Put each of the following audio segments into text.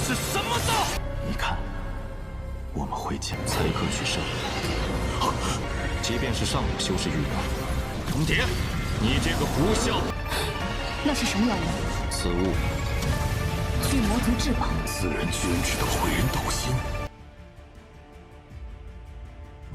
是什么道？你看，我们会将才可取胜。即便是上古修士遇到，重叠，你这个不孝！那是什么妖物？此物巨魔族至宝。自然居然知道毁人斗心。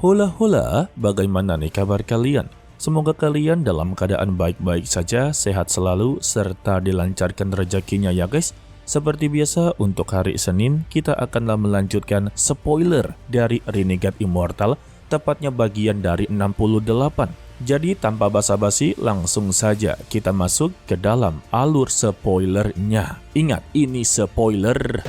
Hula-hula, bagaimana nih kabar kalian? Semoga kalian dalam keadaan baik-baik saja, sehat selalu, serta dilancarkan rezekinya ya guys. Seperti biasa, untuk hari Senin, kita akanlah melanjutkan spoiler dari Renegade Immortal, tepatnya bagian dari 68. Jadi tanpa basa-basi, langsung saja kita masuk ke dalam alur spoilernya. Ingat, ini spoiler.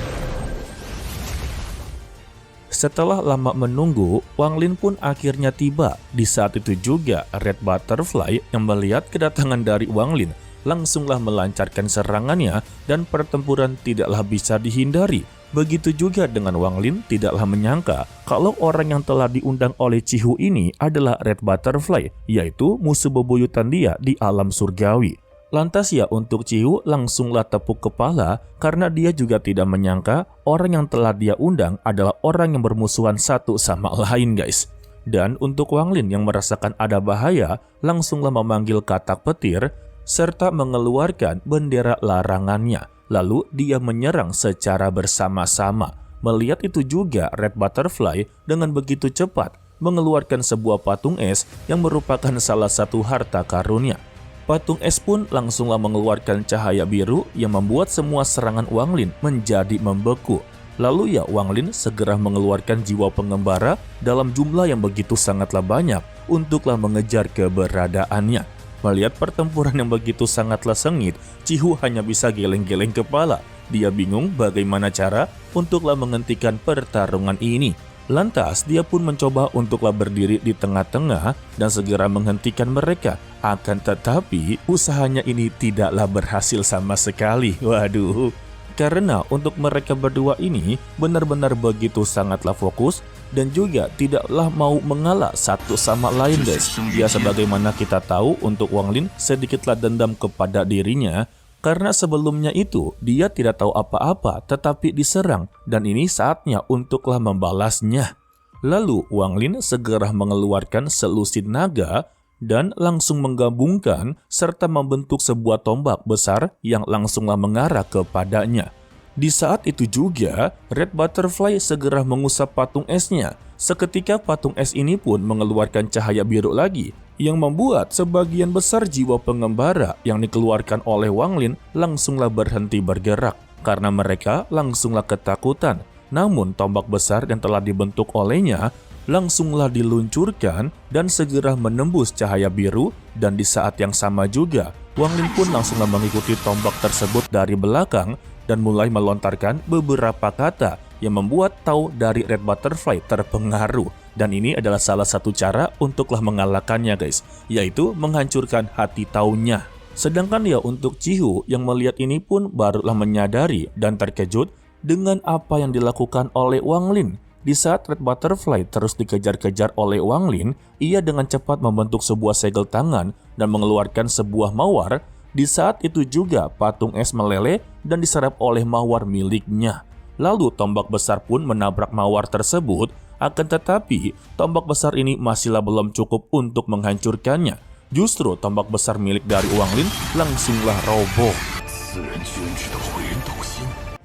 Setelah lama menunggu, Wang Lin pun akhirnya tiba. Di saat itu juga, Red Butterfly yang melihat kedatangan dari Wang Lin langsunglah melancarkan serangannya dan pertempuran tidaklah bisa dihindari. Begitu juga dengan Wang Lin tidaklah menyangka kalau orang yang telah diundang oleh Qihu ini adalah Red Butterfly, yaitu musuh bebuyutan dia di alam surgawi. Lantas ya untuk Qihu langsunglah tepuk kepala karena dia juga tidak menyangka orang yang telah dia undang adalah orang yang bermusuhan satu sama lain guys. Dan untuk Wang Lin yang merasakan ada bahaya langsunglah memanggil katak petir serta mengeluarkan bendera larangannya. Lalu dia menyerang secara bersama-sama. Melihat itu juga Red Butterfly dengan begitu cepat mengeluarkan sebuah patung es yang merupakan salah satu harta karunia. Patung es pun langsunglah mengeluarkan cahaya biru yang membuat semua serangan Wang Lin menjadi membeku. Lalu ya Wang Lin segera mengeluarkan jiwa pengembara dalam jumlah yang begitu sangatlah banyak untuklah mengejar keberadaannya. Melihat pertempuran yang begitu sangatlah sengit, Qihu hanya bisa geleng-geleng kepala. Dia bingung bagaimana cara untuklah menghentikan pertarungan ini. Lantas dia pun mencoba untuklah berdiri di tengah-tengah dan segera menghentikan mereka. Akan tetapi usahanya ini tidaklah berhasil sama sekali. Waduh. Karena untuk mereka berdua ini benar-benar begitu sangatlah fokus dan juga tidaklah mau mengalah satu sama lain guys. Ya sebagaimana kita tahu untuk Wang Lin sedikitlah dendam kepada dirinya. Karena sebelumnya itu dia tidak tahu apa-apa tetapi diserang dan ini saatnya untuklah membalasnya. Lalu Wang Lin segera mengeluarkan selusin naga dan langsung menggabungkan serta membentuk sebuah tombak besar yang langsunglah mengarah kepadanya. Di saat itu juga Red Butterfly segera mengusap patung esnya. Seketika patung es ini pun mengeluarkan cahaya biru lagi yang membuat sebagian besar jiwa pengembara yang dikeluarkan oleh Wang Lin langsunglah berhenti bergerak karena mereka langsunglah ketakutan. Namun tombak besar yang telah dibentuk olehnya langsunglah diluncurkan dan segera menembus cahaya biru dan di saat yang sama juga Wang Lin pun langsunglah mengikuti tombak tersebut dari belakang dan mulai melontarkan beberapa kata yang membuat Tao dari Red Butterfly terpengaruh. Dan ini adalah salah satu cara untuklah mengalahkannya guys, yaitu menghancurkan hati Tao-nya. Sedangkan ya untuk Qihu yang melihat ini pun barulah menyadari dan terkejut dengan apa yang dilakukan oleh Wang Lin. Di saat Red Butterfly terus dikejar-kejar oleh Wang Lin, ia dengan cepat membentuk sebuah segel tangan dan mengeluarkan sebuah mawar. Di saat itu juga patung es meleleh dan diserap oleh mawar miliknya. Lalu tombak besar pun menabrak mawar tersebut, akan tetapi tombak besar ini masihlah belum cukup untuk menghancurkannya. Justru tombak besar milik dari Wang Lin langsunglah roboh.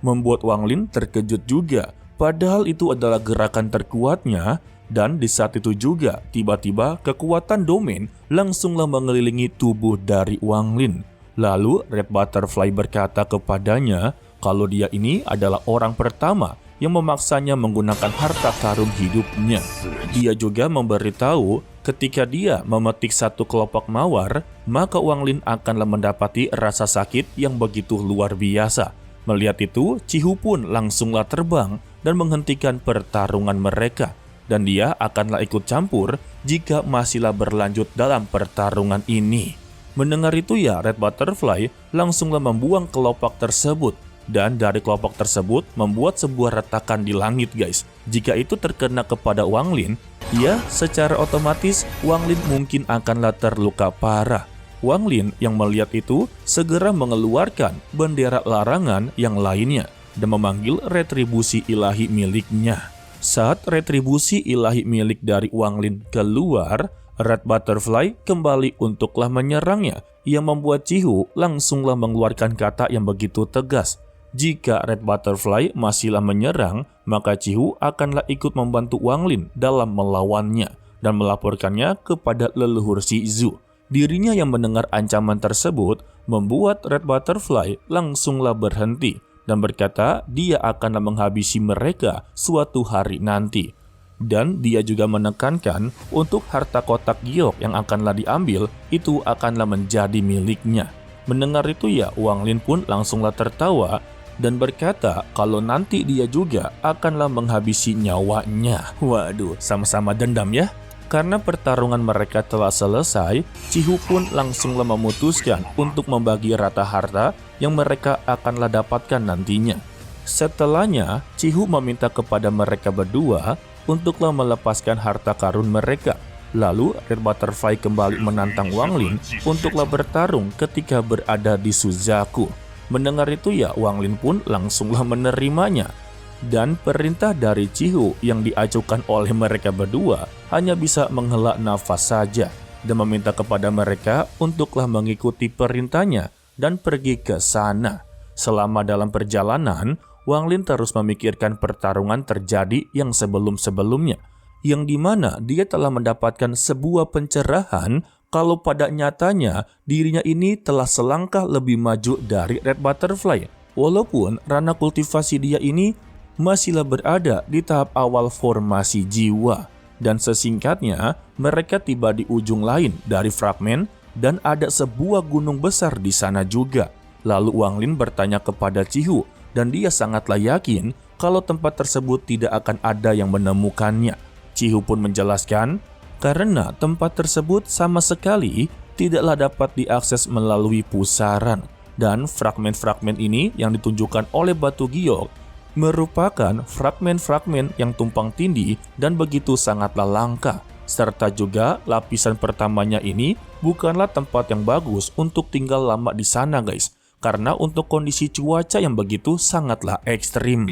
Membuat Wang Lin terkejut juga, padahal itu adalah gerakan terkuatnya. Dan di saat itu juga tiba-tiba kekuatan domain langsunglah mengelilingi tubuh dari Wang Lin. Lalu Red Butterfly berkata kepadanya kalau dia ini adalah orang pertama yang memaksanya menggunakan harta karun hidupnya. Dia juga memberitahu ketika dia memetik satu kelopak mawar, maka Wang Lin akanlah mendapati rasa sakit yang begitu luar biasa. Melihat itu, Qihu pun langsunglah terbang dan menghentikan pertarungan mereka. Dan dia akanlah ikut campur jika masihlah berlanjut dalam pertarungan ini. Mendengar itu ya Red Butterfly langsunglah membuang kelopak tersebut. Dan dari kelopak tersebut membuat sebuah retakan di langit guys. Jika itu terkena kepada Wang Lin, ya secara otomatis Wang Lin mungkin akanlah terluka parah. Wang Lin yang melihat itu segera mengeluarkan bendera larangan yang lainnya. dan memanggil retribusi ilahi miliknya. Saat retribusi ilahi milik dari Wang Lin keluar, Red Butterfly kembali untuklah menyerangnya, yang membuat Qihu langsunglah mengeluarkan kata yang begitu tegas. Jika Red Butterfly masihlah menyerang, maka Qihu akanlah ikut membantu Wang Lin dalam melawannya dan melaporkannya kepada leluhur Shizu. Dirinya yang mendengar ancaman tersebut membuat Red Butterfly langsunglah berhenti dan berkata dia akan menghabisi mereka suatu hari nanti. Dan dia juga menekankan untuk harta kotak giok yang akanlah diambil itu akanlah menjadi miliknya. Mendengar itu ya, Wang Lin pun langsunglah tertawa dan berkata kalau nanti dia juga akanlah menghabisi nyawanya. Waduh, sama-sama dendam ya. Karena pertarungan mereka telah selesai, Qihu pun langsunglah memutuskan untuk membagi rata harta yang mereka akanlah dapatkan nantinya. Setelahnya, Qihu meminta kepada mereka berdua untuklah melepaskan harta karun mereka. Lalu, Red Butterfly kembali menantang Wang Lin untuklah bertarung ketika berada di Suzaku. Mendengar itu ya, Wang Lin pun langsunglah menerimanya. Dan perintah dari Qihu yang diajukan oleh mereka berdua hanya bisa menghela nafas saja dan meminta kepada mereka untuklah mengikuti perintahnya dan pergi ke sana. Selama dalam perjalanan, Wang Lin terus memikirkan pertarungan terjadi yang sebelum-sebelumnya, yang dimana dia telah mendapatkan sebuah pencerahan kalau pada nyatanya dirinya ini telah selangkah lebih maju dari Red Butterfly. Walaupun ranah kultivasi dia ini masihlah berada di tahap awal formasi jiwa. Dan sesingkatnya, mereka tiba di ujung lain dari fragmen dan ada sebuah gunung besar di sana juga. Lalu Wang Lin bertanya kepada Qihu dan dia sangatlah yakin kalau tempat tersebut tidak akan ada yang menemukannya. Qihu pun menjelaskan karena tempat tersebut sama sekali tidaklah dapat diakses melalui pusaran. Dan fragmen-fragmen ini yang ditunjukkan oleh batu giok merupakan fragmen-fragmen yang tumpang tindih dan begitu sangatlah langka. Serta juga lapisan pertamanya ini bukanlah tempat yang bagus untuk tinggal lama di sana guys. Karena untuk kondisi cuaca yang begitu sangatlah ekstrim.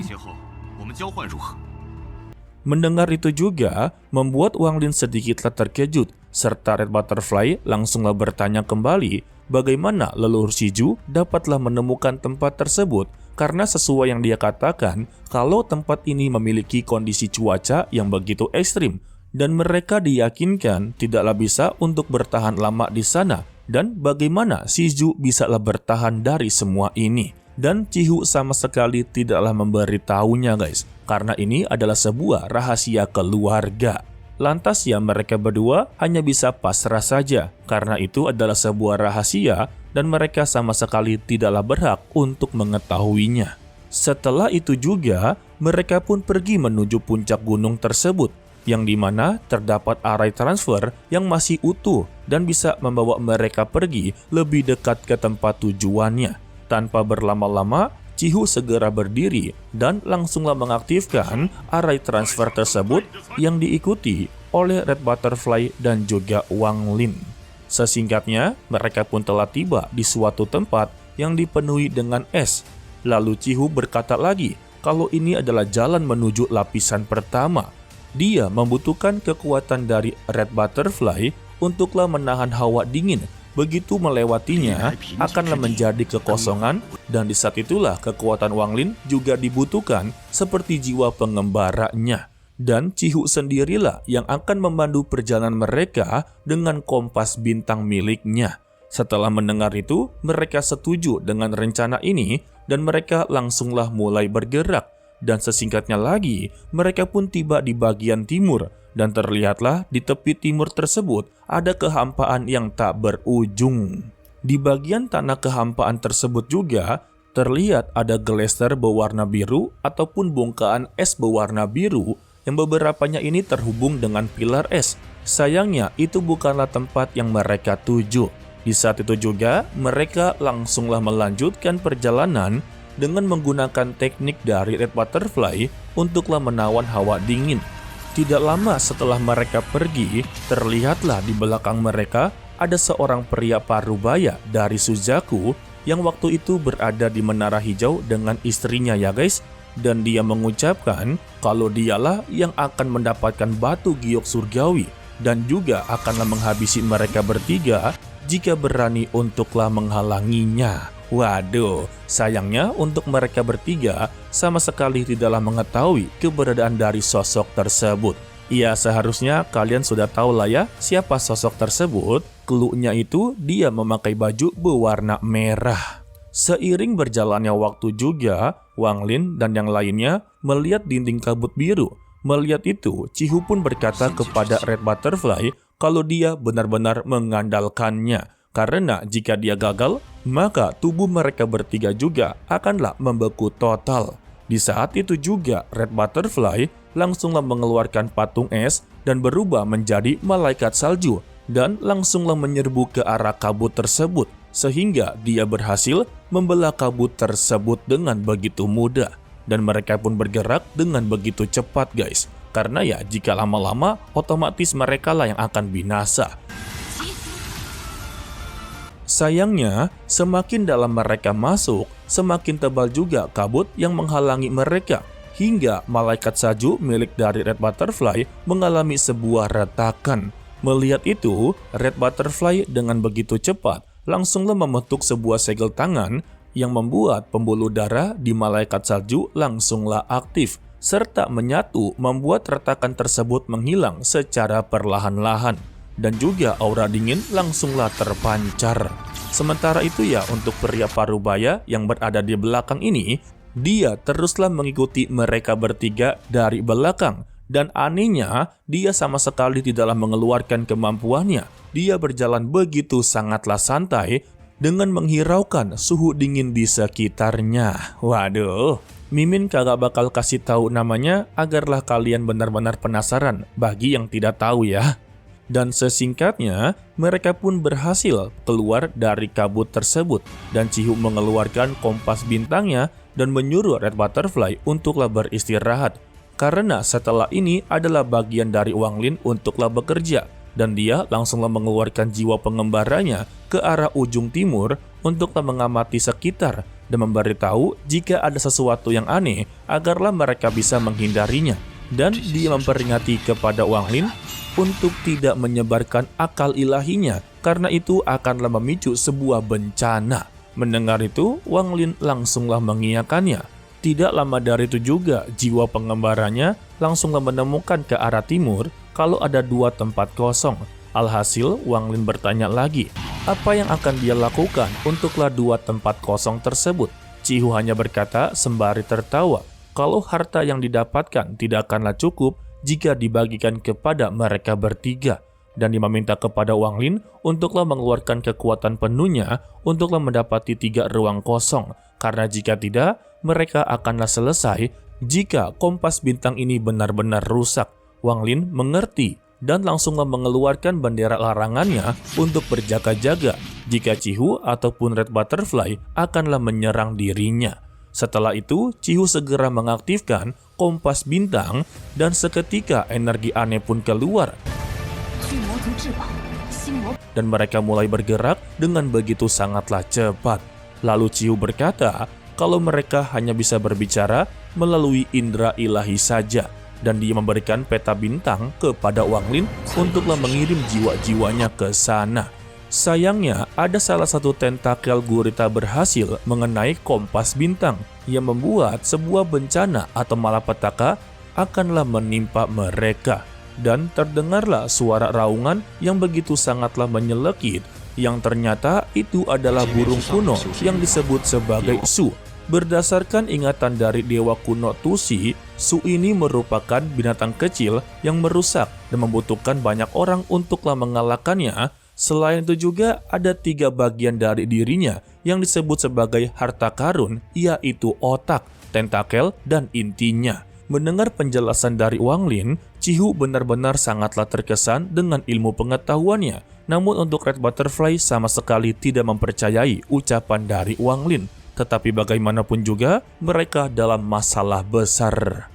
Mendengar itu juga membuat Wang Lin sedikitlah terkejut. Serta Red Butterfly langsunglah bertanya kembali bagaimana leluhur Shizu dapatlah menemukan tempat tersebut. Karena sesuai yang dia katakan, kalau tempat ini memiliki kondisi cuaca yang begitu ekstrim dan mereka diyakinkan tidaklah bisa untuk bertahan lama di sana. Dan bagaimana Shizu bisalah bertahan dari semua ini? Dan Qihu sama sekali tidaklah memberitahunya guys, karena ini adalah sebuah rahasia keluarga. Lantas ya mereka berdua hanya bisa pasrah saja, karena itu adalah sebuah rahasia dan mereka sama sekali tidaklah berhak untuk mengetahuinya. Setelah itu juga, mereka pun pergi menuju puncak gunung tersebut, yang dimana terdapat array transfer yang masih utuh dan bisa membawa mereka pergi lebih dekat ke tempat tujuannya. Tanpa berlama-lama, Qihu segera berdiri dan langsunglah mengaktifkan array transfer tersebut yang diikuti oleh Red Butterfly dan juga Wang Lin. Sesingkatnya, mereka pun telah tiba di suatu tempat yang dipenuhi dengan es. Lalu Qihu berkata lagi kalau ini adalah jalan menuju lapisan pertama. Dia membutuhkan kekuatan dari Red Butterfly untuklah menahan hawa dingin. Begitu melewatinya akanlah menjadi kekosongan dan di saat itulah kekuatan Wang Lin juga dibutuhkan seperti jiwa pengembaranya. Dan Qihu sendirilah yang akan memandu perjalanan mereka dengan kompas bintang miliknya. Setelah mendengar itu, mereka setuju dengan rencana ini dan mereka langsunglah mulai bergerak. Dan sesingkatnya lagi, mereka pun tiba di bagian timur dan terlihatlah di tepi timur tersebut ada kehampaan yang tak berujung. Di bagian tanah kehampaan tersebut juga terlihat ada glester berwarna biru ataupun bongkahan es berwarna biru yang beberapanya ini terhubung dengan pilar es. Sayangnya itu bukanlah tempat yang mereka tuju. Di saat itu juga mereka langsunglah melanjutkan perjalanan dengan menggunakan teknik dari Red Butterfly untuklah menawan hawa dingin. Tidak lama setelah mereka pergi, terlihatlah di belakang mereka ada seorang pria parubaya dari Suzaku yang waktu itu berada di Menara Hijau dengan istrinya ya guys. Dan dia mengucapkan kalau dialah yang akan mendapatkan batu giok surgawi dan juga akanlah menghabisi mereka bertiga jika berani untuklah menghalanginya. Waduh, sayangnya untuk mereka bertiga sama sekali tidaklah mengetahui keberadaan dari sosok tersebut. Ya, seharusnya kalian sudah tahu lah ya siapa sosok tersebut. Cluenya itu dia memakai baju berwarna merah. Seiring berjalannya waktu juga, Wang Lin dan yang lainnya melihat dinding kabut biru. Melihat itu, Cihu pun berkata kepada Red Butterfly kalau dia benar-benar mengandalkannya. Karena jika dia gagal, maka tubuh mereka bertiga juga akanlah membeku total. Di saat itu juga, Red Butterfly langsunglah mengeluarkan patung es dan berubah menjadi malaikat salju dan langsunglah menyerbu ke arah kabut tersebut. Sehingga dia berhasil membelah kabut tersebut dengan begitu mudah. Dan mereka pun bergerak dengan begitu cepat guys. Karena ya jika lama-lama otomatis mereka lah yang akan binasa. Sayangnya semakin dalam mereka masuk, semakin tebal juga kabut yang menghalangi mereka. Hingga malaikat salju milik dari Red Butterfly mengalami sebuah retakan. Melihat itu, Red Butterfly dengan begitu cepat langsunglah membentuk sebuah segel tangan yang membuat pembuluh darah di malaikat salju langsunglah aktif, serta menyatu membuat retakan tersebut menghilang secara perlahan-lahan. Dan juga aura dingin langsunglah terpancar. Sementara itu ya untuk pria parubaya yang berada di belakang ini, dia teruslah mengikuti mereka bertiga dari belakang. Dan anehnya, dia sama sekali tidaklah mengeluarkan kemampuannya. Dia berjalan begitu sangatlah santai dengan menghiraukan suhu dingin di sekitarnya. Waduh, Mimin kagak bakal kasih tahu namanya agarlah kalian benar-benar penasaran bagi yang tidak tahu ya. Dan sesingkatnya, mereka pun berhasil keluar dari kabut tersebut. Dan Cihu mengeluarkan kompas bintangnya dan menyuruh Red Butterfly untuklah beristirahat. Karena setelah ini adalah bagian dari Wang Lin untuklah bekerja. Dan dia langsunglah mengeluarkan jiwa pengembaranya ke arah ujung timur untuklah mengamati sekitar dan memberitahu jika ada sesuatu yang aneh agarlah mereka bisa menghindarinya. Dan dia memperingati kepada Wang Lin untuk tidak menyebarkan akal ilahinya karena itu akanlah memicu sebuah bencana. Mendengar itu, Wang Lin langsunglah mengiyakannya. Tidak lama dari itu juga, jiwa pengembaranya langsunglah menemukan ke arah timur kalau ada 2 tempat kosong. Alhasil, Wang Lin bertanya lagi, apa yang akan dia lakukan untuklah 2 tempat kosong tersebut? Cihu hanya berkata sembari tertawa, kalau harta yang didapatkan tidak akanlah cukup jika dibagikan kepada mereka bertiga. Dan dia meminta kepada Wang Lin untuklah mengeluarkan kekuatan penuhnya untuklah mendapati 3 ruang kosong. Karena jika tidak, mereka akanlah selesai jika kompas bintang ini benar-benar rusak. Wang Lin mengerti dan langsunglah mengeluarkan bendera larangannya untuk berjaga-jaga jika Cihu ataupun Red Butterfly akanlah menyerang dirinya. Setelah itu, Cihu segera mengaktifkan kompas bintang dan seketika energi aneh pun keluar. Dan mereka mulai bergerak dengan begitu sangatlah cepat. Lalu Cihu berkata kalau mereka hanya bisa berbicara melalui indera ilahi saja. Dan dia memberikan peta bintang kepada Wang Lin untuklah mengirim jiwa-jiwanya ke sana. Sayangnya, ada salah satu tentakel gurita berhasil mengenai kompas bintang yang membuat sebuah bencana atau malapetaka akanlah menimpa mereka. Dan terdengarlah suara raungan yang begitu sangatlah menyelekit, yang ternyata itu adalah burung kuno yang disebut sebagai Su. Berdasarkan ingatan dari dewa kuno Tusi, Su ini merupakan binatang kecil yang merusak dan membutuhkan banyak orang untuklah mengalahkannya. Selain itu juga ada 3 bagian dari dirinya yang disebut sebagai harta karun, yaitu otak, tentakel, dan intinya. Mendengar penjelasan dari Wang Lin, Cihu benar-benar sangatlah terkesan dengan ilmu pengetahuannya. Namun untuk Red Butterfly sama sekali tidak mempercayai ucapan dari Wang Lin. Tetapi bagaimanapun juga, mereka dalam masalah besar.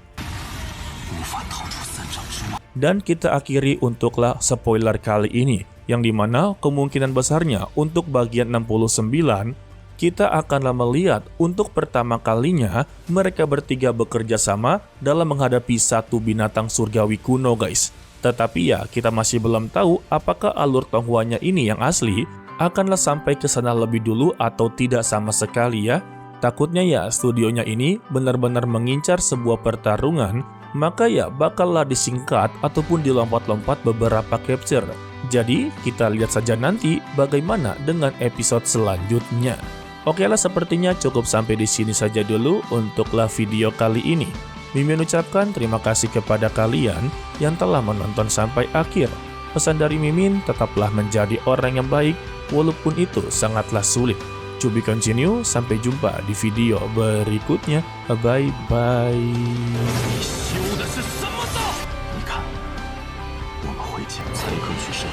Dan kita akhiri untuklah spoiler kali ini, yang dimana kemungkinan besarnya untuk bagian 69, kita akanlah melihat untuk pertama kalinya mereka bertiga bekerja sama dalam menghadapi satu binatang surgawi kuno guys. Tetapi ya kita masih belum tahu apakah alur Tonghuanya ini yang asli akanlah sampai ke sana lebih dulu atau tidak sama sekali ya. Takutnya ya studionya ini benar-benar mengincar sebuah pertarungan, maka ya bakallah disingkat ataupun dilompat-lompat beberapa capture. Jadi kita lihat saja nanti bagaimana dengan episode selanjutnya. Oke lah, sepertinya cukup sampai di sini saja dulu untuklah video kali ini. Mimin ucapkan terima kasih kepada kalian yang telah menonton sampai akhir. Pesan dari Mimin, tetaplah menjadi orang yang baik walaupun itu sangatlah sulit. To be continue, sampai jumpa di video berikutnya. Bye-bye. 修的是什么道？你看，我们会剑才可取胜。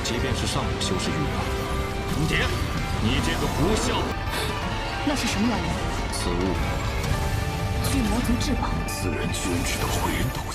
即便是上古修士遇到，重叠，你这个不孝！那是什么妖物？此物巨魔族至宝。自然捐躯的回龙。